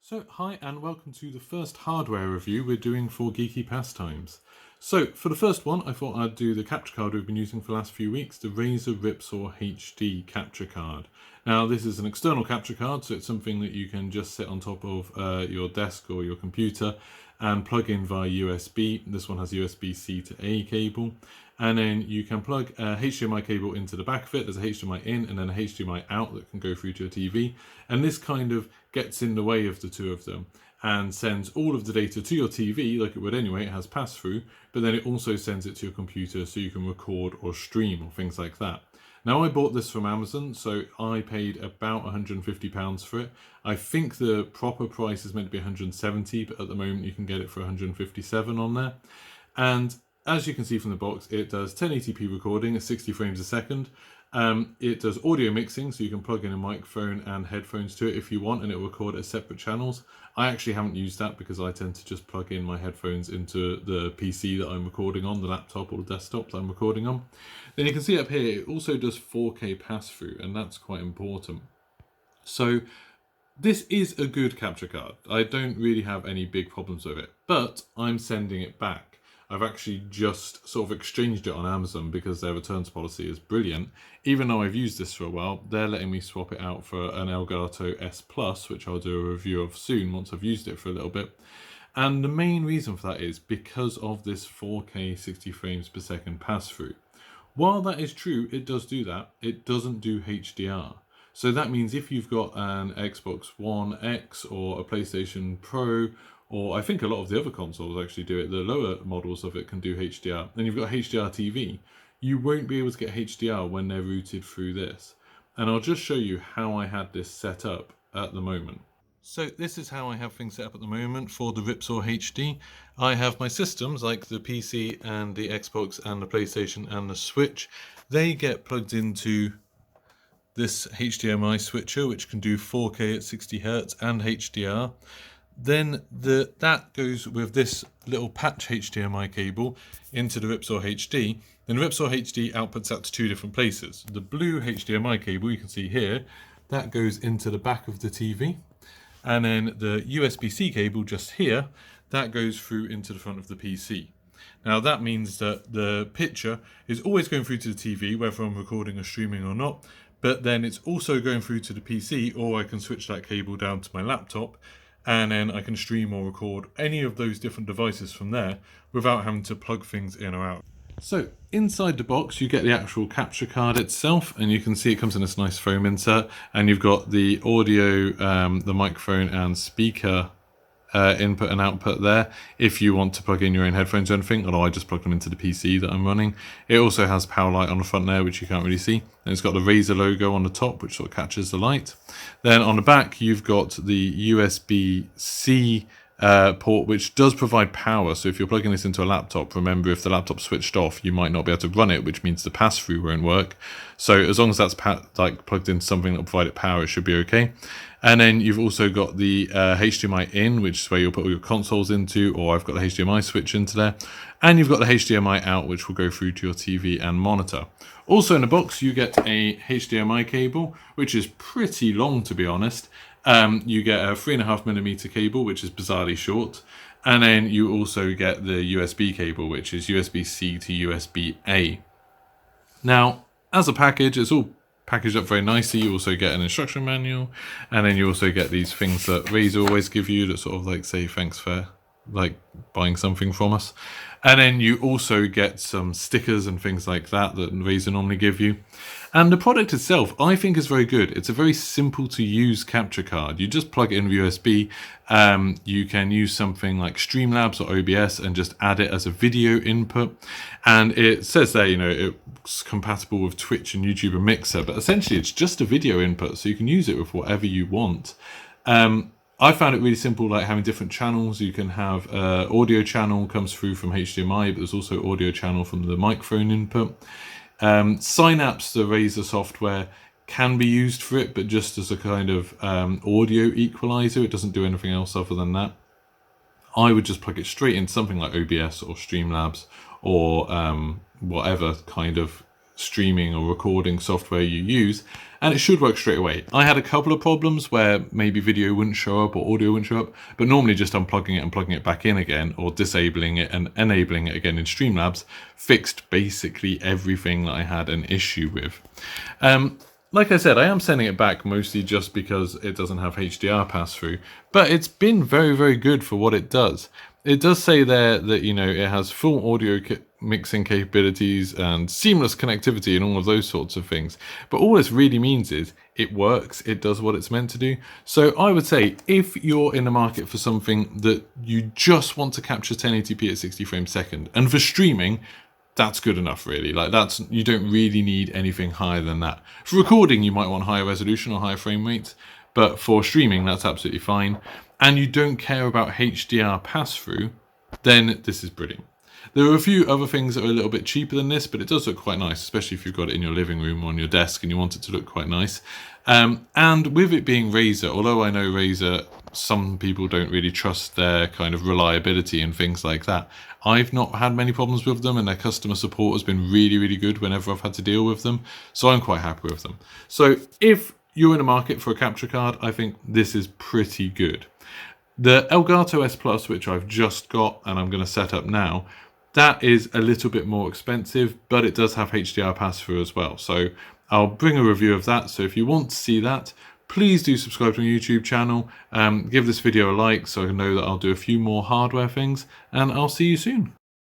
So, hi and welcome to the first hardware review we're doing for Geeky Pastimes. So, for the first one, I thought I'd do the capture card we've been using for the last few weeks, the Razer Ripsaw HD capture card. Now, this is an external capture card, so it's something that you can just sit on top of your desk or your computer and plug in via USB. This one has USB-C to A cable. And then you can plug a HDMI cable into the back of it. There's a HDMI in and then a HDMI out that can go through to your TV. And this kind of gets in the way of the two of them and sends all of the data to your TV like it would anyway. It has pass-through, but then it also sends it to your computer so you can record or stream or things like that. Now, I bought this from Amazon, so I paid about £150 for it. I think the proper price is meant to be 170, but at the moment you can get it for 157 on there. And as you can see from the box, it does 1080p recording at 60 frames a second. It does audio mixing, so you can plug in a microphone and headphones to it if you want, and it'll record as separate channels. I actually haven't used that because I tend to just plug in my headphones into the PC that I'm recording on, the laptop or the desktop that I'm recording on. Then you can see up here, it also does 4K pass-through, and that's quite important. So this is a good capture card. I don't really have any big problems with it, but I'm sending it back. I've actually just sort of exchanged it on Amazon because their returns policy is brilliant. Even though I've used this for a while, they're letting me swap it out for an Elgato S Plus, which I'll do a review of soon once I've used it for a little bit. And the main reason for that is because of this 4K 60 frames per second pass-through. While that is true, it does do that. It doesn't do HDR. So that means if you've got an Xbox One X or a PlayStation Pro, or I think a lot of the other consoles actually do it, the lower models of it can do HDR, and you've got HDR TV, you won't be able to get HDR when they're routed through this. And I'll just show you how I had this set up at the moment. So this is how I have things set up at the moment for the Ripsaw HD. I have my systems like the PC and the Xbox and the PlayStation and the Switch. They get plugged into this HDMI switcher, which can do 4K at 60 Hz and HDR. Then that goes with this little patch HDMI cable into the Ripsaw HD. Then Ripsaw HD outputs out to two different places. The blue HDMI cable you can see here, that goes into the back of the TV. And then the USB-C cable just here, that goes through into the front of the PC. Now that means that the picture is always going through to the TV, whether I'm recording or streaming or not, but then it's also going through to the PC, or I can switch that cable down to my laptop, and then I can stream or record any of those different devices from there without having to plug things in or out. So inside the box you get the actual capture card itself, and you can see it comes in this nice foam insert, and you've got the audio, the microphone and speaker input and output there if you want to plug in your own headphones or anything, although I just plug them into the PC that I'm running. It also has power light on the front there, which you can't really see, and it's got the Razer logo on the top, which sort of catches the light. Then on the back you've got the USB-C port, which does provide power, so if you're plugging this into a laptop, remember if the laptop's switched off you might not be able to run it, which means the pass-through won't work. So as long as that's plugged into something that will provide it power, it should be okay. And then you've also got the HDMI in, which is where you'll put all your consoles into, or I've got the HDMI switch into there. And you've got the HDMI out, which will go through to your TV and monitor. Also in the box, you get a HDMI cable, which is pretty long, to be honest. You get a 3.5mm cable, which is bizarrely short. And then you also get the USB cable, which is USB-C to USB-A. Now, as a package, it's all packaged up very nicely. You also get an instruction manual, and then you also get these things that Razer always give you that sort of like say thanks for like buying something from us. And then you also get some stickers and things like that that Razer normally give you. And the product itself, I think, is very good. It's a very simple to use capture card. You just plug it in USB. You can use something like Streamlabs or OBS and just add it as a video input. And it says there, you know, it's compatible with Twitch and YouTube and Mixer, but essentially it's just a video input, so you can use it with whatever you want. I found it really simple, like having different channels. You can have audio channel comes through from HDMI, but there's also audio channel from the microphone input. Synapse, the Razer software, can be used for it, but just as a kind of audio equalizer. It doesn't do anything else other than that. I would just plug it straight into something like OBS or Streamlabs or whatever kind of streaming or recording software you use, and it should work straight away. I had a couple of problems where maybe video wouldn't show up or audio wouldn't show up, but normally just unplugging it and plugging it back in again, or disabling it and enabling it again in Streamlabs, fixed basically everything that I had an issue with. Like I said, I am sending it back mostly just because it doesn't have HDR pass-through, but it's been very, very good for what it does. It does say there that, you know, it has full audio mixing capabilities and seamless connectivity and all of those sorts of things. But all this really means is it works, it does what it's meant to do. So I would say if you're in the market for something that you just want to capture 1080p at 60 frames a second, and for streaming, that's good enough, really. Like, that's, you don't really need anything higher than that. For recording, you might want higher resolution or higher frame rates, but for streaming, that's absolutely fine. And you don't care about HDR pass-through, then this is brilliant. There are a few other things that are a little bit cheaper than this, but it does look quite nice, especially if you've got it in your living room or on your desk and you want it to look quite nice. And with it being Razer, although I know Razer, some people don't really trust their kind of reliability and things like that, I've not had many problems with them, and their customer support has been really, really good whenever I've had to deal with them. So I'm quite happy with them. So if you're in the market for a capture card, I think this is pretty good. The Elgato S Plus, which I've just got and I'm going to set up now, that is a little bit more expensive, but it does have HDR pass-through as well. So I'll bring a review of that. So if you want to see that, please do subscribe to my YouTube channel. Give this video a like so I know that I'll do a few more hardware things, and I'll see you soon.